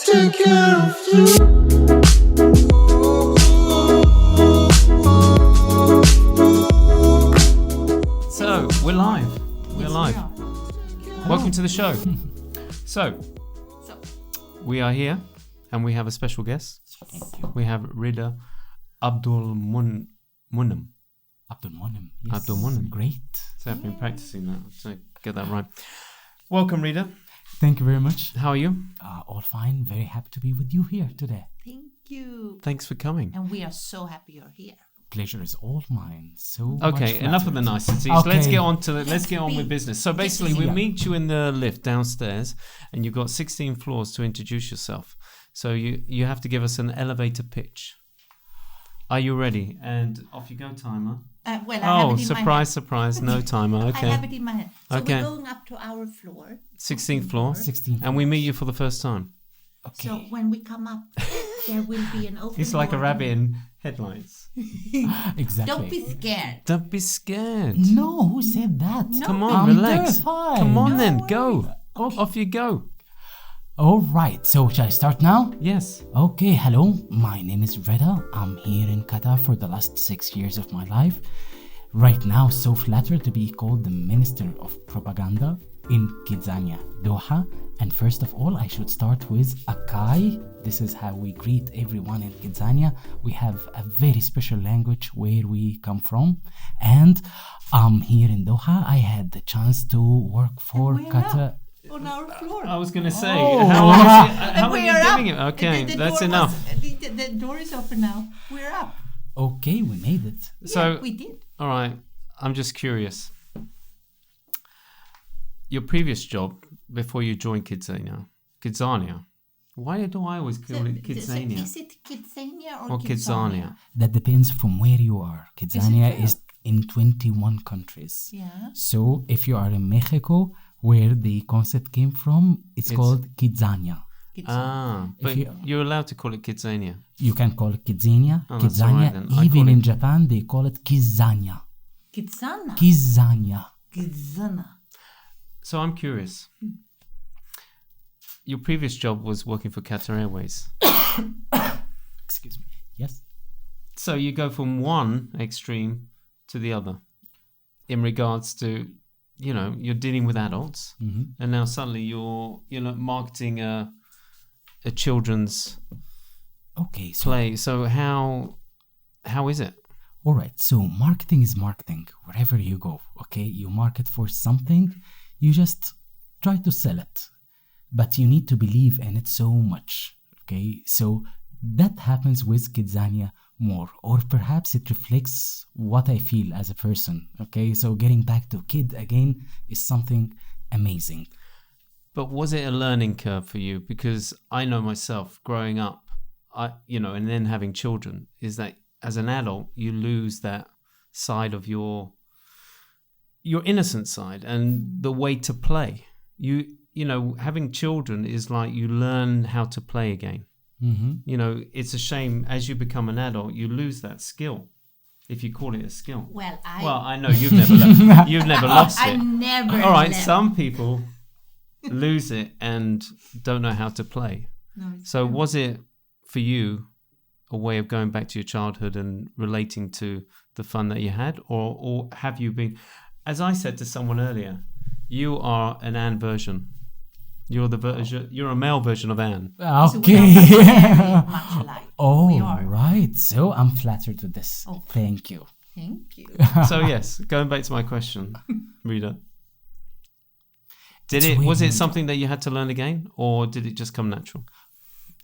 take care of you. So, we're live. We're Yes, live. we are. Welcome to the show. So, we are here and we have a special guest. We have Rida Abdul Munam. Abdul Munam. Yes. Abdul Munam. Great. So I've been practicing that to get that right. Welcome, Rida. Thank you very much. How are you? All fine. Very happy to be with you here today. Thank you. Thanks for coming. And we are so happy you're here. Pleasure is all mine. So Okay, much enough of the flattered. niceties. Let's Okay. get on to let's get on with business. So basically, we Yeah. meet you in the lift downstairs, and you've got 16 floors to introduce yourself. So you have to give us an elevator pitch. Are you ready? And off you go, timer. Well, I have Oh, it in my surprise, hand. surprise! No timer. I Okay, have it in my hand. So Okay. we're going up to our floor. 16th floor, 16. and we meet you for the first time. Okay. So when we come up, there will be an open It's like a door. rabbit in headlights. Exactly. Don't be scared. Don't be scared. No, who said that? No. Come on, I'm relax. terrified. Come on, No then worries. go. Off you go. All right. So shall I start now? Yes. Okay, hello. My name is Rida. I'm here in Qatar for the last 6 years of my life. Right now, so flattered to be called the Minister of Propaganda in Kidzania, Doha. And first of all, I should start with Akai. This is how we greet everyone in Kidzania. We have a very special language where we come from. And here in Doha, I had the chance to work for And we're Qatar. up on our floor. I was going to say, Oh. how long And are we you are giving up. it? Okay, The that's door enough. the door is open now. We're up. Okay, we made it. So, Yeah, we did. all right, I'm just curious. Your previous job before you joined Kidzania. Why do I always call it Kidzania Is it Kidzania or Kidzania? That depends from where you are. Kidzania true? is in 21 countries. Yeah. So if you are in Mexico, where the concept came from, it's called Kidzania. Ah, but you- you're allowed to call it Kidzania. You can call it Kidzania, Oh, that's Kidzania. alright then. I Even call in it- Japan, they call it Kidzania. Kidzana. Kidzania. Kidzana. So I'm curious. Your previous job was working for Qatar Airways. Excuse me. Yes. So you go from one extreme to the other in regards to, you're dealing with adults, and now suddenly you're marketing a children's Okay. So play. So how is it? all right. So marketing is marketing wherever you go. Okay. You market for something, you just try to sell it, but you need to believe in it so much. Okay. So that happens with Kidzania more, or perhaps it reflects what I feel as a person. Okay. So getting back to kid again is something amazing. But was it a learning curve for you? Because I know myself growing up, and then having children, is that as an adult, you lose that side of your innocent side and the way to play. Having children is like you learn how to play again. It's a shame as you become an adult, you lose that skill, if you call it a skill. Well, I know you've never you've never lost I it. never. All right, left. some people lose it and don't know how to play. No, it's So true. was it for you a way of going back to your childhood and relating to the fun that you had, or have you been, as I said to someone earlier, you are an Anne version. You're the version. You're a male version of Anne. So we Okay. are very much alike. We Oh, are. right. So I'm flattered with this. Oh. Thank you. Thank you. So yes, going back to my question, Rita. It's Was it weird. something that you had to learn again, or did it just come natural?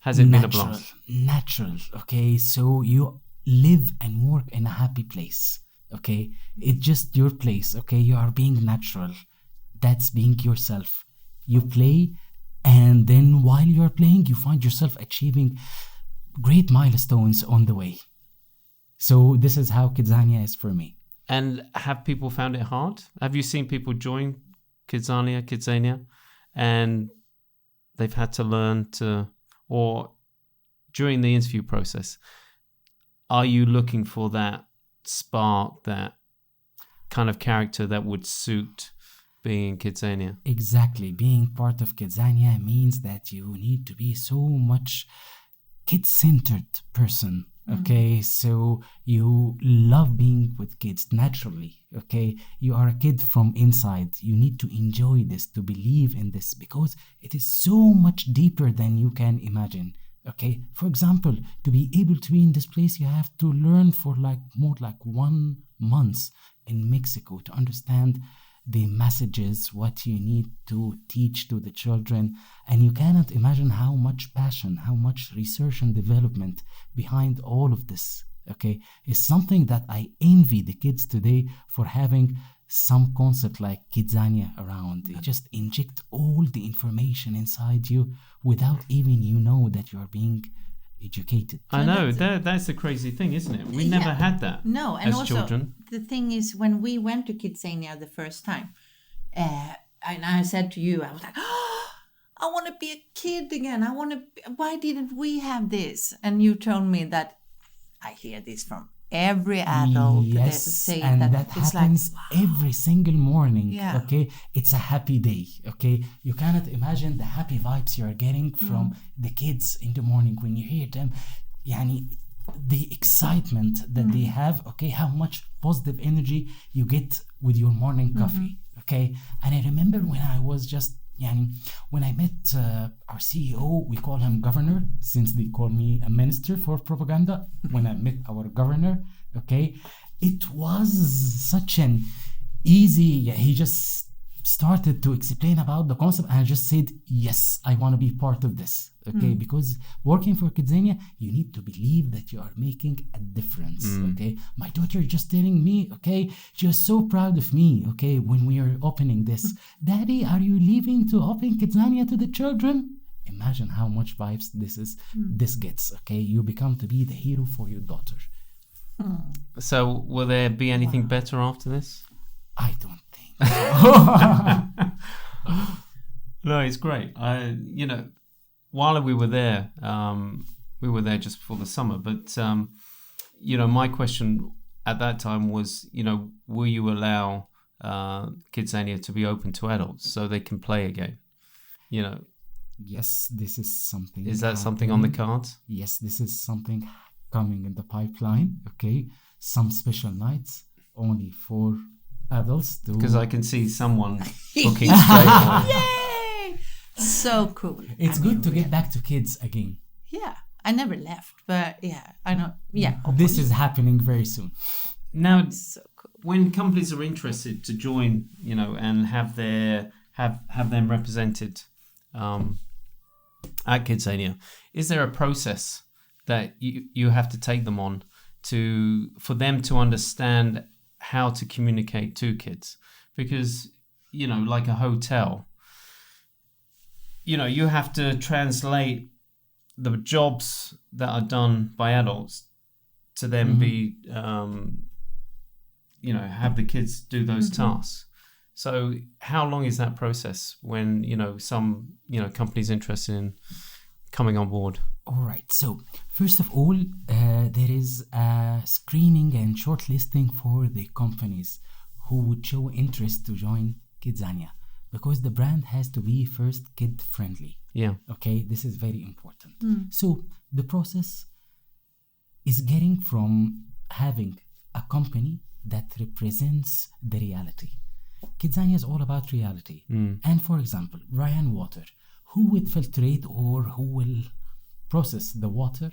Has it been a blast? Natural. Okay. So you live and work in a happy place. Okay. It's just your place. Okay. You are being natural. That's being yourself. You play, and then while you're playing, you find yourself achieving great milestones on the way. So this is how Kidzania is for me. And have people found it hard? Have you seen people join Kidzania, and they've had to learn to, or during the interview process, are you looking for that spark, that kind of character that would suit being in Kidzania. Exactly. Being part of Kidzania means that you need to be so much kid-centered person. Okay, so you love being with kids naturally. Okay, you are a kid from inside. You need to enjoy this, to believe in this, because it is so much deeper than you can imagine. Okay, for example, to be able to be in this place, you have to learn for more like 1 month in Mexico to understand the messages, what you need to teach to the children. And you cannot imagine how much passion, how much research and development behind all of this. Okay, it's something that I envy the kids today for having some concept like kidzania around. They just inject all the information inside you without even that you are being educated. I know, that's the crazy thing, isn't it? We never had that No, and as also children. the thing is, when we went to Kidzania the first time, and I said to you, I was like, oh, I want to be a kid again. Why didn't we have this? And you told me that I hear this from every adult. Yes, say and that it's happens every single morning. Yeah. Okay, it's a happy day. Okay, you cannot imagine the happy vibes you are getting from the kids in the morning when you hear them. The excitement that they have. Okay, how much positive energy you get with your morning coffee. Okay, and I remember when I was just when I met our CEO, we call him governor, since they call me a minister for propaganda. When I met our governor, okay, it was such an easy, he just started to explain about the concept, and I just said, yes, I want to be part of this. Okay, because working for Kidzania, you need to believe that you are making a difference. Okay, my daughter just telling me, okay, she was so proud of me. Okay, when we are opening this, Daddy, are you leaving to open Kidzania to the children? Imagine how much vibes this gets. Okay, you become to be the hero for your daughter. So will there be anything better after this? I don't think. No, it's great. While we were there just before the summer, but my question at that time was, will you allow Kidzania to be open to adults so they can play again? Yes, this is something. Is that something on the cards? Yes, this is something coming in the pipeline. Okay, some special nights only for adults to. Because I can see someone booking straight away. Yay! So cool. It's good to get back to kids again. Yeah, I never left, but yeah, I know. Yeah, This is happening very soon. Now, so cool. when companies are interested to join, and have them represented at Kidzania, is there a process that you have to take them on for them to understand how to communicate to kids? Because like a hotel, you have to translate the jobs that are done by adults to then be have the kids do those tasks. So how long is that process when some companies interested in coming on board? All right. So first of all, there is a screening and shortlisting for the companies who would show interest to join Kidzania, because the brand has to be first kid friendly. Yeah. Okay. This is very important. So the process is getting from having a company that represents the reality. Kidzania is all about reality. And for example, Ryan Water, who would filtrate or who will process the water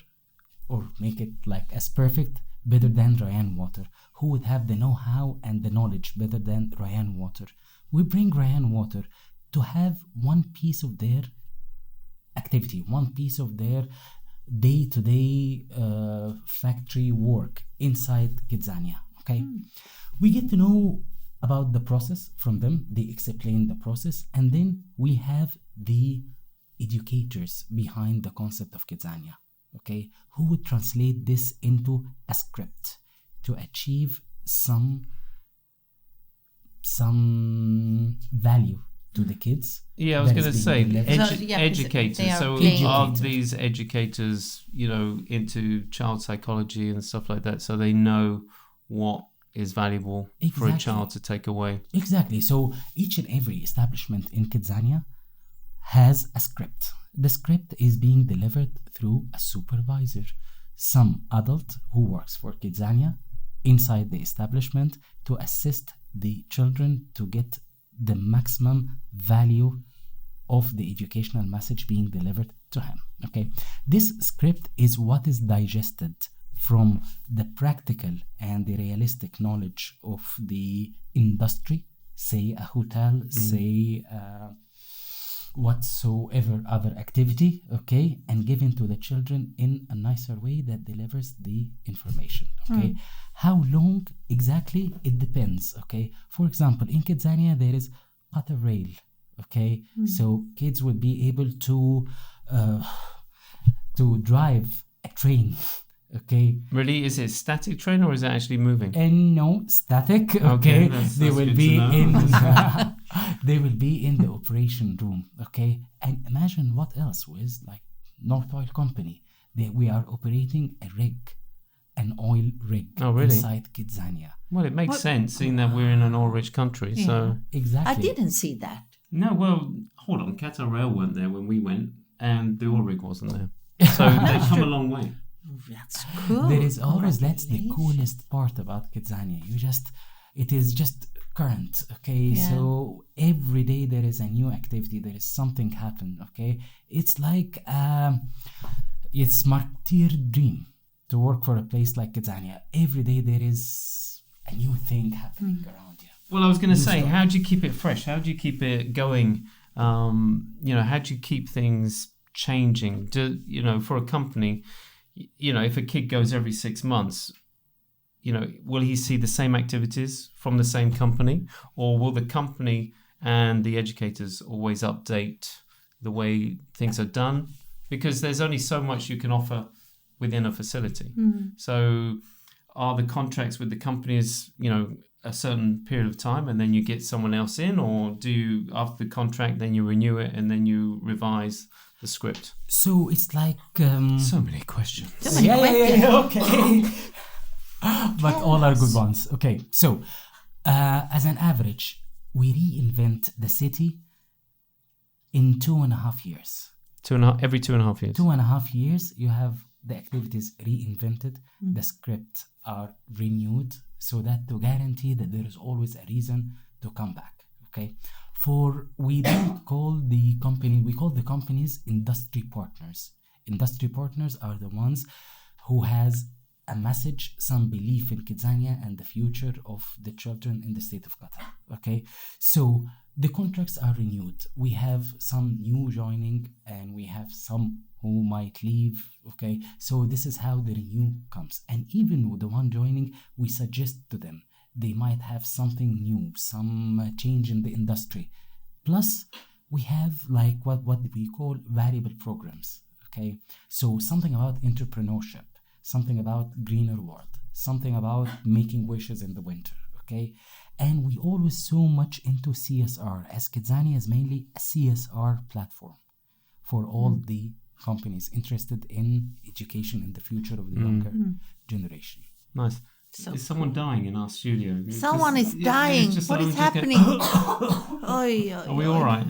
or make it like as perfect better than Ryan Water? Who would have the know-how and the knowledge better than Ryan Water? We bring Ryan Water to have one piece of their activity, one piece of their day-to-day factory work inside Kidzania. Okay, we get to know about the process from them. They explain the process, and then we have the educators behind the concept of Kidzania, okay, who would translate this into a script to achieve some value to the kids. Yeah, I was going to say educators. So are educators. these educators, into child psychology and stuff like that, so they know what is valuable for a Exactly. child to take away. Exactly. So each and every establishment in Kidzania has a script. The script is being delivered through a supervisor, some adult who works for Kidzania inside the establishment to assist the children to get the maximum value of the educational message being delivered to him. Okay, this script is what is digested from the practical and the realistic knowledge of the industry, say a hotel, say whatsoever other activity, okay, and given to the children in a nicer way that delivers the information, okay. How long exactly? It depends, okay. For example, in Kidzania there is Qatar Rail, okay, so kids would be able to drive a train, okay. Really, is it a static train or is it actually moving? And no, static, okay. They that's will good be to know. in they will be in the operation room, okay. And imagine what else with like North Oil Company. We are operating a rig, an oil rig Oh, really? inside Kidzania. Well, it makes sense, seeing that we're in an oil-rich country. So Exactly. I didn't see that. no, well, hold on. Qatar Rail weren't there when we went, and the oil rig wasn't there. So they've come a long way. That's cool. There is always, that's the Congratulations. coolest part about Kidzania. It is just current, okay. Yeah. So every day there is a new activity, there is something happen, okay. It's like it's martyr dream to work for a place like Kidzania. Every day there is a new thing happening around you. Well, I was going to say, how do you keep it fresh? How do you keep it going? How do you keep things changing? For a company, if a kid goes every 6 months, will he see the same activities from the same company, or will the company and the educators always update the way things are done? Because there's only so much you can offer within a facility. So are the contracts with the companies, a certain period of time and then you get someone else in, or do you, after the contract, then you renew it and then you revise the script? So it's like So many questions. So many questions. okay. But all are good ones. Okay, so as an average, we reinvent the city in 2.5 years. Every 2.5 years. 2.5 years, you have the activities reinvented, the scripts are renewed, so that to guarantee that there is always a reason to come back. Okay, we don't call the company, we call the companies industry partners. Industry partners are the ones who has a message, some belief in Kidzania and the future of the children in the state of Qatar. Okay, so the contracts are renewed. We have some new joining and we have some who might leave. Okay, so this is how the renew comes. And even with the one joining, we suggest to them they might have something new, some change in the industry. Plus, we have like what we call variable programs. Okay, so something about entrepreneurship, something about greener world, something about making wishes in the winter. Okay, and we always so much into CSR, as Kidzania is mainly a CSR platform for all the companies interested in education in the future of the younger generation. Nice. So Is someone dying in our studio? someone is Yeah, dying. it's just What I'm is just happening? Oy, Are we all right?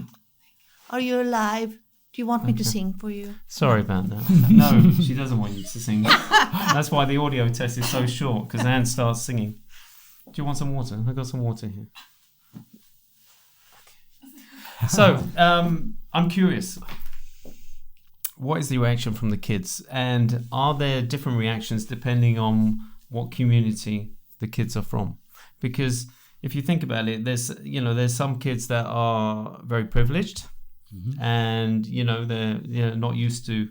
Are you alive? Do you want me to sing for you? Sorry about that. No, she doesn't want you to sing. That's why the audio test is so short, because Anne starts singing. Do you want some water? I've got some water here. So, I'm curious. What is the reaction from the kids? And are there different reactions depending on what community the kids are from? Because if you think about it, there's some kids that are very privileged, and they're not used to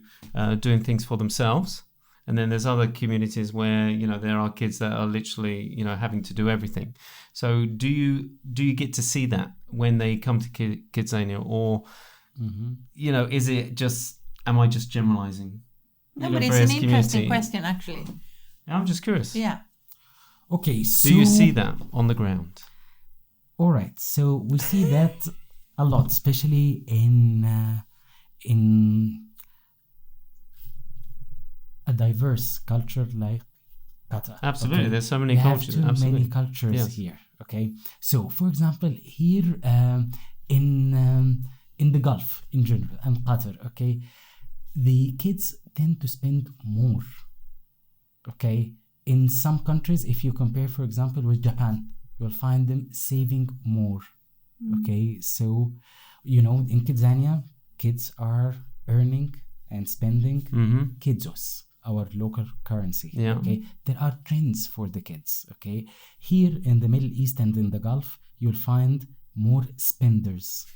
doing things for themselves. And then there's other communities where there are kids that are literally having to do everything. So do you get to see that when they come to Kidzania, or is it just, am I just generalizing? No, but it's an interesting question, actually. I'm just curious. Yeah. Okay, so Do you see that on the ground? all right, so we see that a lot, especially in a diverse culture like Qatar. Absolutely. okay? There's so many We have cultures. too Absolutely. many cultures Yes. here. Okay, so for example, here in the Gulf in general and Qatar, okay, the kids tend to spend more. Okay, in some countries, if you compare, for example, with Japan, you'll find them saving more. Okay, so in Kidzania, kids are earning and spending kidzos, our local currency. Yeah. Okay, there are trends for the kids. Okay, here in the Middle East and in the Gulf, you'll find more spenders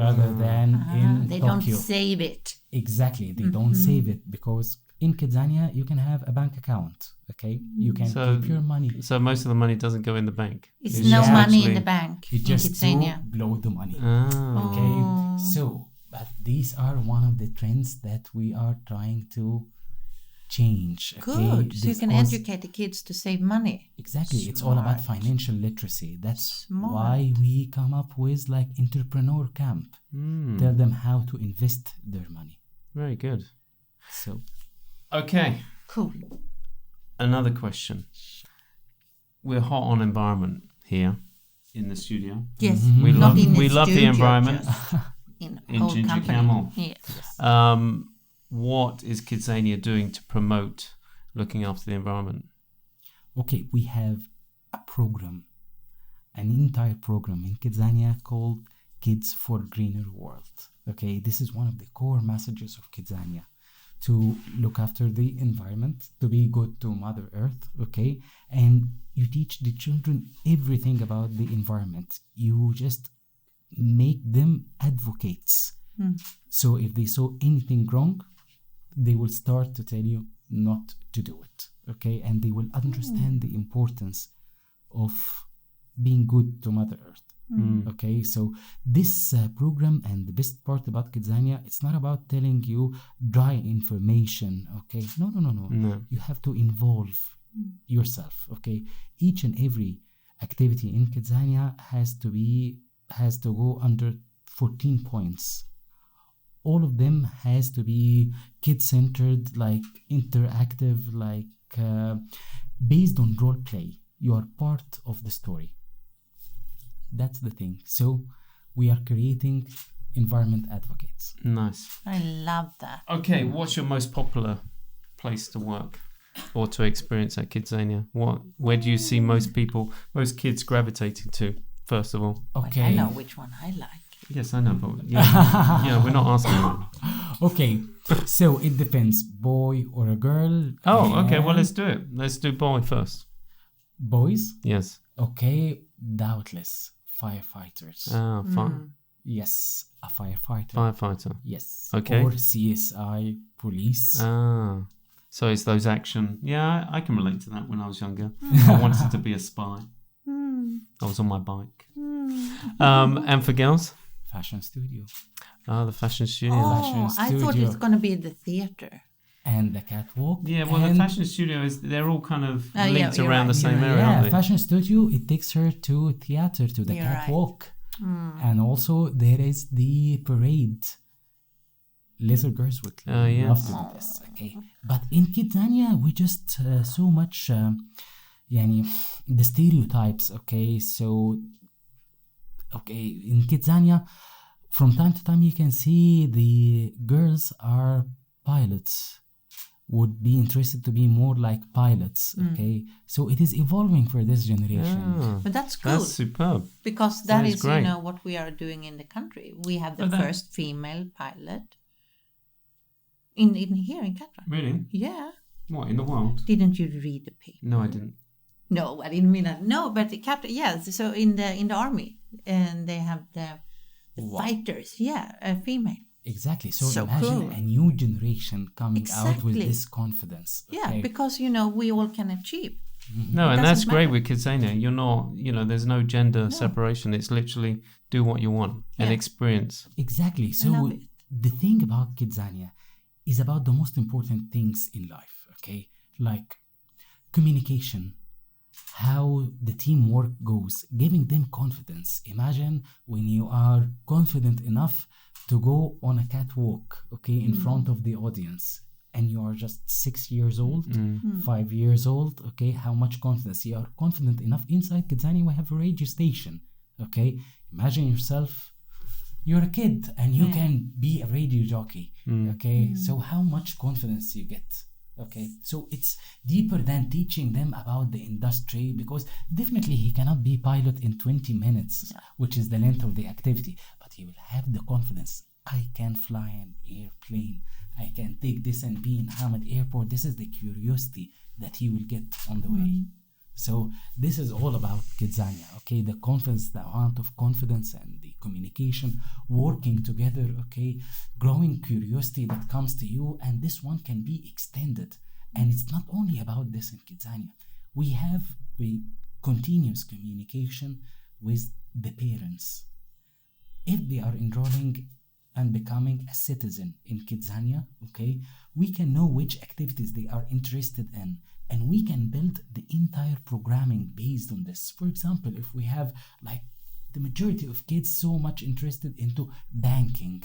rather than in They Tokyo. don't save it. Exactly, they don't save it because in Kidzania you can have a bank account. Okay, you can keep your money. So most of the money doesn't go in the bank. It's It's no just money in actually- the bank It in just to Kidzania. blow the money. Ah. Okay, so but these are one of the trends that we are trying to change. Okay? Good. So you can Because- educate the kids to save money. Exactly, it's all about Smart. financial literacy. That's Smart. why we come up with like entrepreneur camp. Tell them how to invest their money. Very good. So Okay. Cool. Another question. We're hot on environment here in the studio. Yes. We not love in we love the studio, environment. just in In whole Ginger company. Camel. Yes. What is Kidzania doing to promote looking after the environment? okay, we have a program, an entire program in Kidzania called Kids for Greener World. Okay, this is one of the core messages of Kidzania, to look after the environment, to be good to Mother Earth. Okay, and you teach the children everything about the environment. You just make them advocates. So if they saw anything wrong, they will start to tell you not to do it. Okay, and they will understand the importance of being good to Mother Earth. Okay, so this program, and the best part about Kidzania, it's not about telling you dry information. Okay, no. No. You have to involve yourself. Okay, each and every activity in Kidzania has to go under 14 points. All of them has to be kid-centered, like interactive, like based on role play. You are part of the story. That's the thing. So we are creating environment advocates. Nice. I love that. Okay, what's your most popular place to work or to experience at Kidzania? Where do you see most kids gravitating to, first of all? Okay. I know which one I like. Yes, I know, but yeah, we're not asking you. Okay, so it depends, boy or a girl. Oh, okay, well, and let's do it. Let's do boy first. boys. Yes. Okay, doubtless firefighters. Ah, Yes, a firefighter. firefighter. Yes. Okay. Or CSI, police. Ah, so it's those action. Yeah, I can relate to that. When I was younger, I wanted to be a spy. I was on my bike. And for girls, Fashion studio. the fashion studio. Fashion Oh, I thought studio. it's going to be the theater. And the catwalk. Yeah, well, the and fashion studio they're all kind of yeah, linked you're around right, the same you're area, Yeah, aren't they? fashion studio, it takes her to theater, to the You're right. catwalk. And also there is the parade. Little girls would yes. love to do this. Okay, but in Kidzania we just so much the stereotypes. Okay, so in Kidzania from time to time you can see the girls are pilots, would be interested to be more like pilots. Okay, so it is evolving for this generation. Ah, But that's good that's superb. because that is is, great. what we are doing in the country. We have the But that- first female pilot in here in Qatar. Really? Yeah. What in the world? Didn't you read the paper? No, I didn't. No, I didn't mean that. No, but the Qatar, yes. So in the army, and they have the fighters. Yeah, a female. Exactly. So, So imagine cool. a new generation coming out with Exactly. this confidence. Yeah, okay? because we all can achieve. No, and that's doesn't great matter. with Kidzania. You're not, there's no gender separation. It's literally do what you want and Yeah. experience. Exactly. So love it. the thing about Kidzania is about the most important things in life. Okay, like communication, how the teamwork goes, giving them confidence. Imagine when you are confident enough to go on a catwalk, okay, in front of the audience, and you are just 6 years old, 5 years old, okay, how much confidence? You are confident enough. Inside Kidzania, we have a radio station, okay? Imagine yourself, you're a kid and you can be a radio jockey, okay? So how much confidence you get? Okay, so it's deeper than teaching them about the industry, because definitely he cannot be pilot in 20 minutes, which is the length of the activity, but he will have the confidence. I can fly an airplane. I can take this and be in Hamad Airport. This is the curiosity that he will get on the way. So this is all about Kidzania, okay? The confidence, the amount of confidence and the communication, working together, okay? Growing curiosity that comes to you, and this one can be extended. And it's not only about this in Kidzania. We have continuous communication with the parents. If they are enrolling and becoming a citizen in Kidzania, okay, we can know which activities they are interested in, and we can build the entire programming based on this. For example, if we have like the majority of kids so much interested into banking,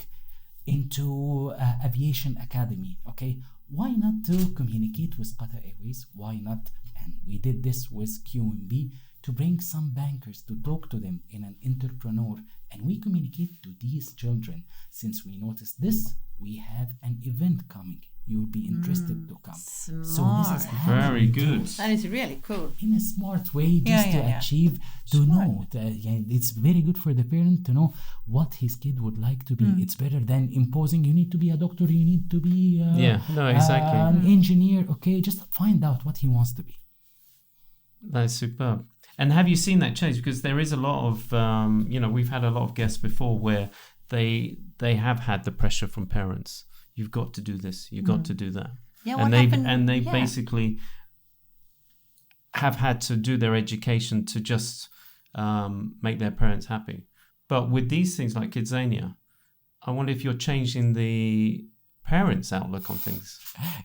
into aviation academy, okay, why not to communicate with Qatar Airways? Why not? And we did this with QMB to bring some bankers to talk to them in an entrepreneur, and we communicate to these children. Since we noticed this, we have an event coming. You will be interested to come. Smart. So this is how Very we do good. That is really cool. in a smart way, just to achieve, to Smart. know. It's very good for the parent to know what his kid would like to be. It's better than imposing, you need to be a doctor, you need to be exactly. an engineer. Okay, just find out what he wants to be. That's superb. And have you seen that change? Because there is a lot of, we've had a lot of guests before where they have had the pressure from parents. You've got to do this. You've got to do that. Yeah, and what happened? they basically have had to do their education to just make their parents happy. But with these things like Kidzania, I wonder if you're changing the parents' outlook on things.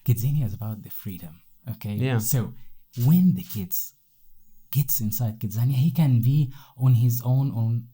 Kidzania is about the freedom. Okay. Yeah. So when the kids gets inside Kidzania, he can be on his own,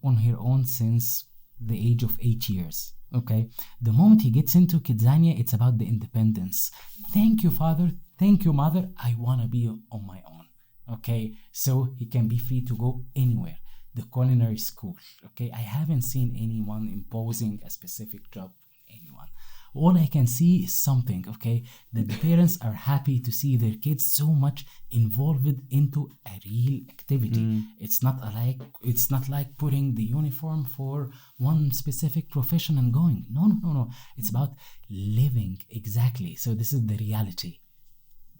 on her own since the age of 8 years. Okay. The moment he gets into Kidzania, it's about the independence. Thank you, father. Thank you, mother. I want to be on my own. Okay. So he can be free to go anywhere. The culinary school. Okay. I haven't seen anyone imposing a specific job on anyone. All I can see is something, okay, that the parents are happy to see their kids so much involved into a real activity. It's not like putting the uniform for one specific profession and going. No. It's about living exactly. So this is the reality.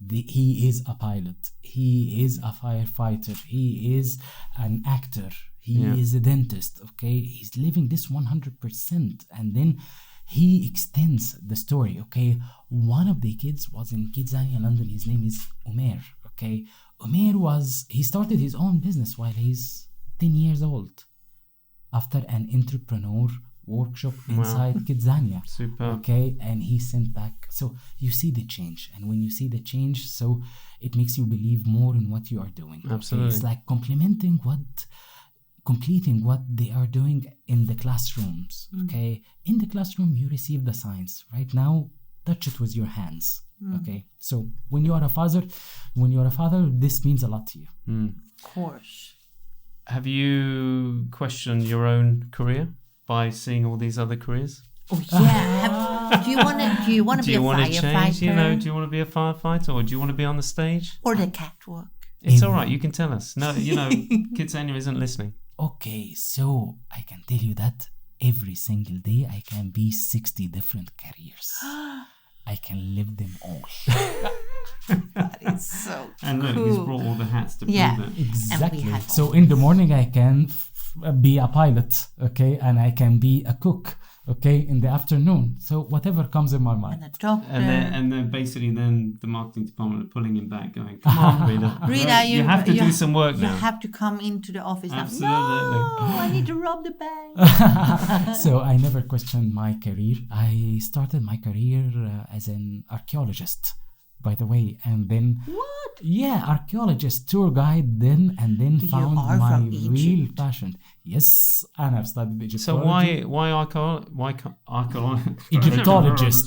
He is a pilot. He is a firefighter. He is an actor. He is a dentist. Okay, he's living this 100%, and then he extends the story. Okay, one of the kids was in Kidzania, London. His name is Umair. Okay, he started his own business while he's 10 years old after an entrepreneur workshop inside Kidzania. Super. Okay, and he sent back. So you see the change, and when you see the change, so it makes you believe more in what you are doing. Absolutely. Okay? It's like completing what they are doing in the classrooms. Okay, in the classroom you receive the science. Right now, touch it with your hands. Okay, so when you are a father, this means a lot to you. Of course. Have you questioned your own career by seeing all these other careers? Oh yeah. Do you want to be a firefighter? Change? Do you want to be a firefighter, or do you want to be on the stage? Or the catwalk? It's all right. You can tell us. No, Kidzania isn't listening. Okay, so I can tell you that every single day I can be 60 different careers. I can live them all. That is so And look, cool. he's brought all the hats to prove it. Exactly. So in the morning I can be a pilot, okay, and I can be a cook, okay, in the afternoon. So whatever comes in my mind. And a doctor. And then basically the marketing department are pulling him back, going, "Come on, Rita, Rita, you have to do some work You now." have to come into the office Absolutely. now. No, I need to rob the bank. So I never questioned my career. I started my career as an archaeologist, by the way, and then What? Yeah, archaeologist, tour guide, then and then You found are my from real Egypt. passion. Yes, and I've studied So Egyptology. why archaeologist? Egyptologist.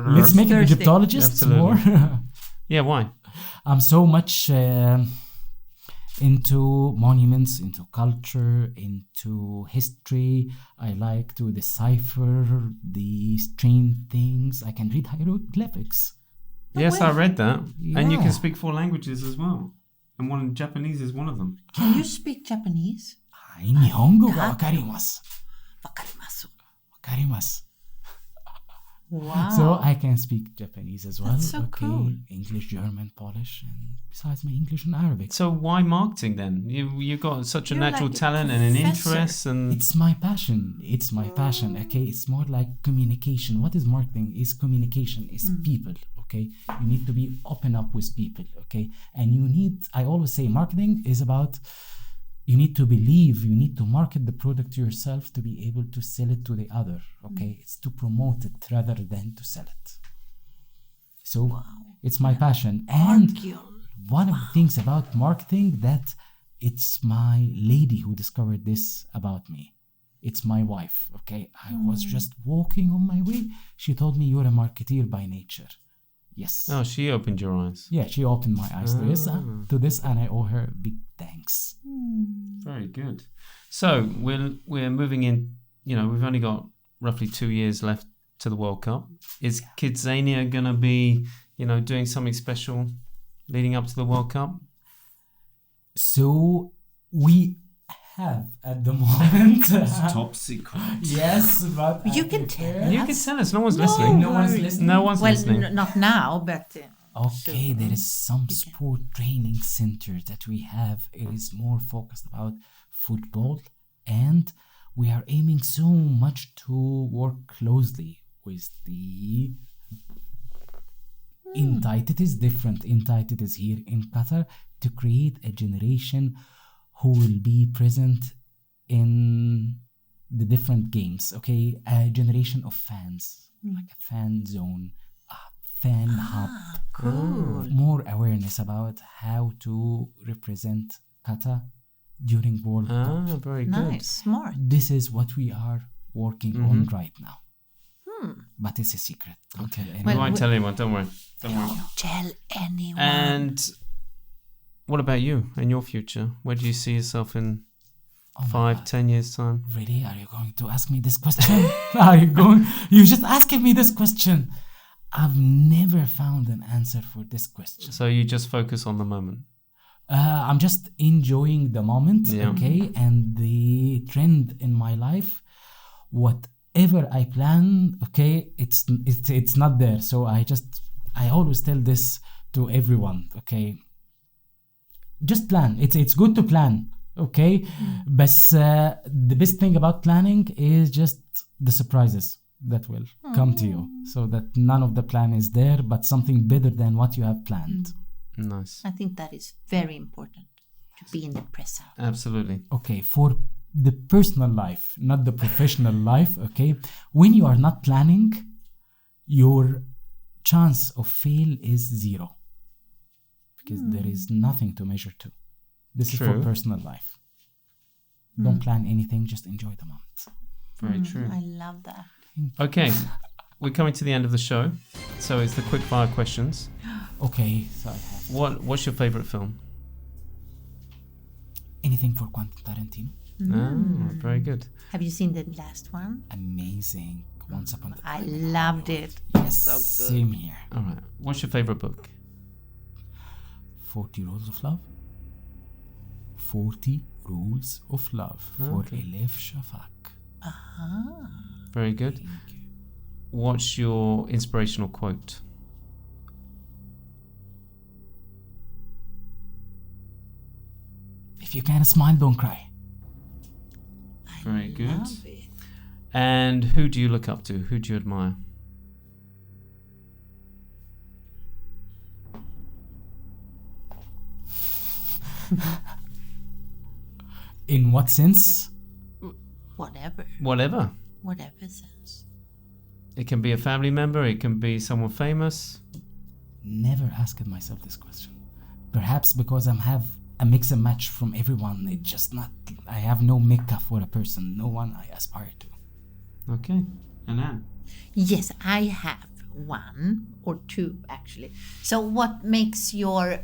Let's make it Thursday. Egyptologists Absolutely. more. Yeah, why? I'm so much into monuments, into culture, into history. I like to decipher the strange things. I can read hieroglyphics. Yes, I read that. And you Yeah. can speak 4 languages as well. And one Japanese is one of them. Can you speak Japanese? はい、日本語がわかります。わかります。わかります。 Wow. So I can speak Japanese as well. That's so okay, cool. English, German, Polish, and besides my English and Arabic. So why marketing then? You got such a You're natural like a talent and an professor. interest and It's my passion. It's my passion. Okay, it's more like communication. What is marketing? Is communication. Is people. Okay, you need to be open up with people. Okay, and you need. I always say marketing is about. You need to believe. You need to market the product to yourself to be able to sell it to the other. Okay, it's to promote it rather than to sell it. So it's my passion. And one of the things about marketing that it's my lady who discovered this about me. It's my wife. Okay, I was just walking on my way. She told me you're a marketeer by nature. Yes. oh, she opened your eyes. Yeah, she opened my eyes to this, and I owe her big thanks. Very good. So we're moving in. You know, we've only got roughly 2 years left to the World Cup. Is Kidzania gonna be, doing something special leading up to the World Cup? So we have at the moment. Top secret. Yes, but You I can prefer- tell. You can tell us. No one's listening. No one's worries. listening. No one's Well, listening. not now, but Okay, there is some sport training center that we have. It is more focused about football, and we are aiming so much to work closely with the entities, different entities here in Qatar, to create a generation who will be present in the different games. Okay, a generation of fans, like a fan zone, a fan hub. cool. More awareness about how to represent Qatar during World Cup. Ah, very good. Nice, smart. This is what we are working on right now. But it's a secret. Okay. We won't tell anyone. Don't worry. Don't worry. Tell anyone. And what about you and your future? Where do you see yourself in 5-10 years time? Really? Are you going to ask me this question? You just asking me this question. I've never found an answer for this question. So you just focus on the moment. I'm just enjoying the moment, Yeah. okay? And the trend in my life, whatever I plan, okay, it's not there. So I always tell this to everyone, okay? Just plan. It's good to plan, okay? But the best thing about planning is just the surprises that will come to you, so that none of the plan is there, but something better than what you have planned. Nice. I think that is very important to be in the present. Absolutely. Okay, for the personal life, not the professional life, okay, when you are not planning, your chance of fail is 0, because there is nothing to measure to. This is for True. personal life. Don't plan anything, just enjoy the moment. Very true. I love that. Okay. We're coming to the end of the show. So it's the quick fire questions. Okay, so I have What's your favorite film? anything for Quentin Tarantino. Ah, very good. Have you seen the last one? Amazing. Once upon a I time. loved it. Yes, So good. same here. All right. What's your favorite book? 40 Rules of Love. 40 Rules of Love for Elif Shafak. Very good. What's your inspirational quote? If you can't smile, don't cry. Very good. Love it. And who do you look up to? Who do you admire? In what sense? Whatever. Whatever. Whatever sense. It can be a family member. It can be someone famous. Never asked myself this question. Perhaps because I have a mix and match from everyone. It's just not, I have no Mecca for a person, no one I aspire to. Okay. And Anne? Yes, I have one or two actually. So what makes your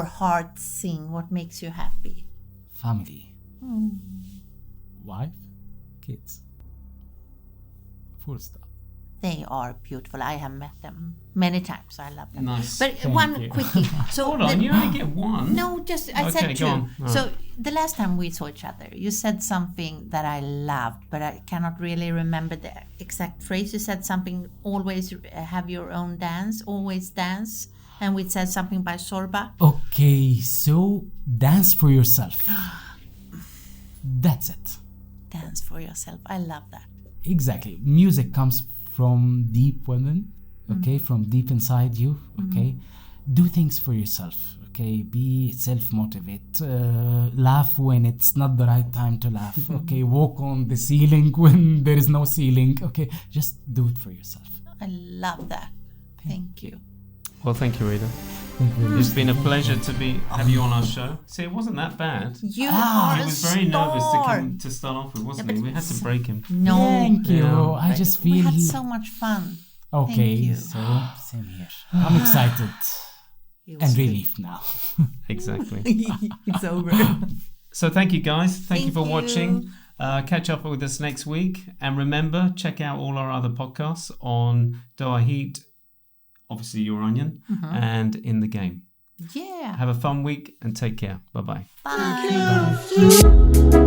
heart sing? What makes you happy? Family. Wife. Kids. Full stop. They are beautiful. I have met them many times. I love them. Nice. But Thank one you. quickie. So Hold on, you only get one? No, just I Okay, said go two. on. All So the last time we saw each other, you said something that I loved, but I cannot really remember the exact phrase. You said something, always have your own dance, always dance. And we said something by Sorba. Okay, so dance for yourself. That's it. Dance for yourself. I love that. Exactly. Music comes from deep within, okay, from deep inside you, okay. Do things for yourself, okay. Be self-motivate. Laugh when it's not the right time to laugh, okay. Walk on the ceiling when there is no ceiling, okay. Just do it for yourself. I love that. Thank you. Well, thank you, Rita. Thank you. It's been a pleasure to have you on our show. See, it wasn't that bad. You are He a was very star. nervous to start off with, wasn't he? We had to break him. No. Thank you. Yeah. I just We feel had so much fun. okay. Thank you. So same here. I'm excited It was and good. relieved now. Exactly. It's over. So thank you, guys. Thank you for Thank watching. Catch up with us next week. And remember, check out all our other podcasts on Doha Heat, obviously Your Onion, and In the Game. Yeah. Have a fun week and take care. Bye-bye. Bye.